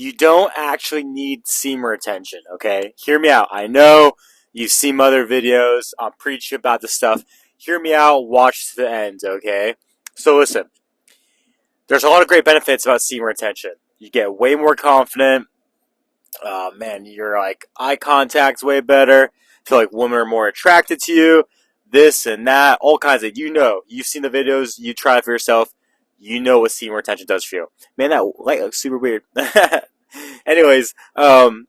You don't actually need semen retention, okay? Hear me out. I know you've seen other videos. I'm preaching about this stuff. Hear me out. Watch to the end, okay? So listen, there's a lot of great benefits about semen retention. You get way more confident. Man, your like eye contact's way better. Feel like women are more attracted to you. This and that, all kinds of. You've seen the videos. You try it for yourself. You know what semen retention does for you. Man, that light looks super weird. Anyways, the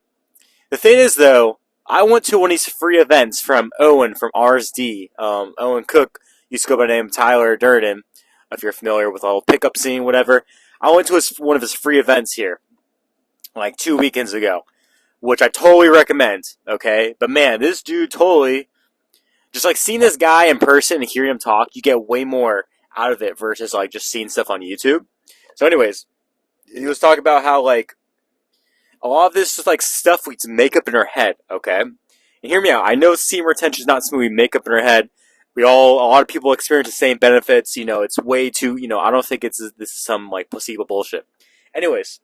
thing is though, I went to one of these free events from Owen from RSD. Owen Cook used to go by the name Tyler Durden. If you're familiar with the whole pickup scene, whatever. I went to one of his free events here, like 2 weekends ago, which I totally recommend, okay? But man, this dude totally, just like seeing this guy in person and hearing him talk, you get way more out of it versus like just seeing stuff on YouTube. So anyways, he was talking about how like a lot of this is like stuff we make up in our head, okay? And hear me out. I know semen retention is not something we make up in our head. A lot of people experience the same benefits. It's way too, I don't think this is some like placebo bullshit. Anyways,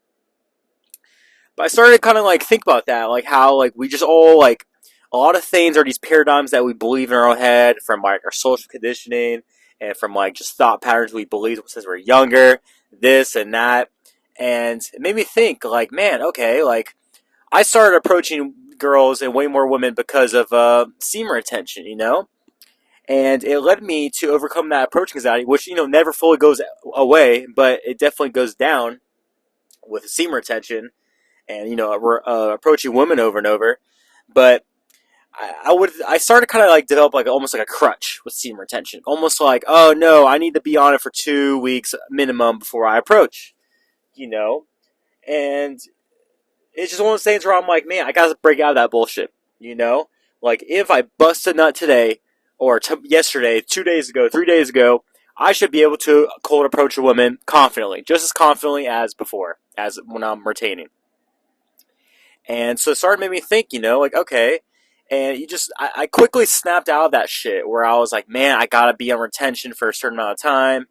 but I started to kind of like think about that, like how like we just all like a lot of things are these paradigms that we believe in our own head from like our social conditioning and from like just thought patterns we believe since we're younger, this and that, and it made me think like, man, okay, like I started approaching girls and way more women because of semen retention, and it led me to overcome that approach anxiety, which never fully goes away, but it definitely goes down with semen retention and we're approaching women over and over. But I started kind of like develop like almost like a crutch with semen retention, almost like, oh no, I need to be on it for 2 weeks minimum before I approach, and it's just one of those things where I'm like, man, I gotta break out of that bullshit, like if I bust a nut today or yesterday, 2 days ago, 3 days ago, I should be able to cold approach a woman confidently, just as confidently as before, as when I'm retaining. And so it started making me think, like, okay. And I quickly snapped out of that shit where I was like, man, I gotta be on retention for a certain amount of time.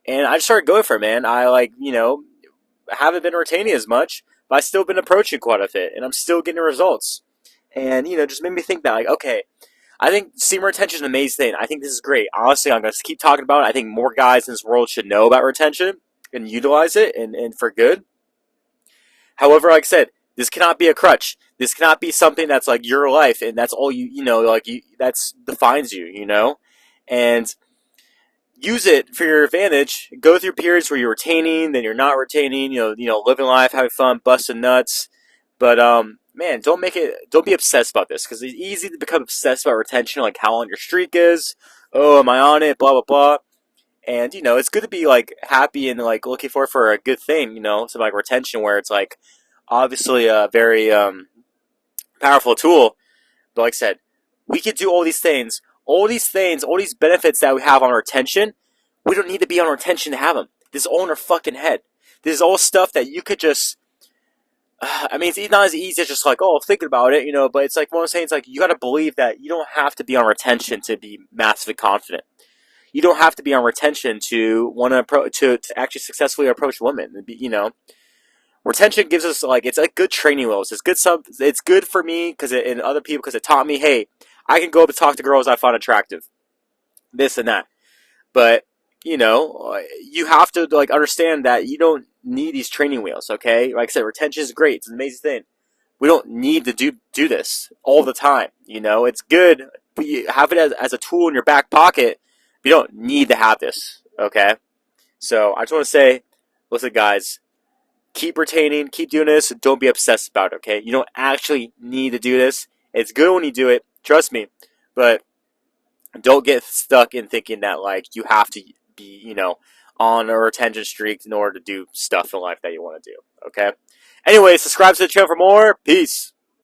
And I just started going for it, man. I haven't been retaining as much, but I've still been approaching quite a bit, and I'm still getting results. And, just made me think that, like, okay, I think semen retention is an amazing thing. I think this is great. Honestly, I'm going to keep talking about it. I think more guys in this world should know about retention and utilize it and for good. However, like I said, this cannot be a crutch. This cannot be something that's like your life and that's all that's defines you, and use it for your advantage. Go through periods where you're retaining, then you're not retaining, living life, having fun, busting nuts. But, man, don't be obsessed about this, because it's easy to become obsessed about retention, like how long your streak is. Oh, am I on it? Blah, blah, blah. And, it's good to be, like, happy and, like, looking for a good thing, something like retention, where it's, like, obviously a very powerful tool. But like I said, we could do all these things, all these benefits that we have on retention. We don't need to be on retention to have them. This is all in our fucking head. This is all stuff that you could just, it's not as easy as just like, oh, thinking about it, but it's like one of those things, like, you got to believe that you don't have to be on retention to be massively confident. You don't have to be on retention to want to actually successfully approach women, Retention gives us, like, it's like good training wheels. It's good for me and other people because it taught me, hey, I can go up and talk to girls I find attractive, this and that. But you have to like understand that you don't need these training wheels. Okay, like I said, retention is great. It's an amazing thing. We don't need to do this all the time. It's good, but you have it as a tool in your back pocket. But you don't need to have this. Okay, so I just want to say, listen, guys. Keep retaining, keep doing this, don't be obsessed about it, okay? You don't actually need to do this. It's good when you do it, trust me, but don't get stuck in thinking that, like, you have to be, on a retention streak in order to do stuff in life that you want to do, okay? Anyway, subscribe to the channel for more. Peace.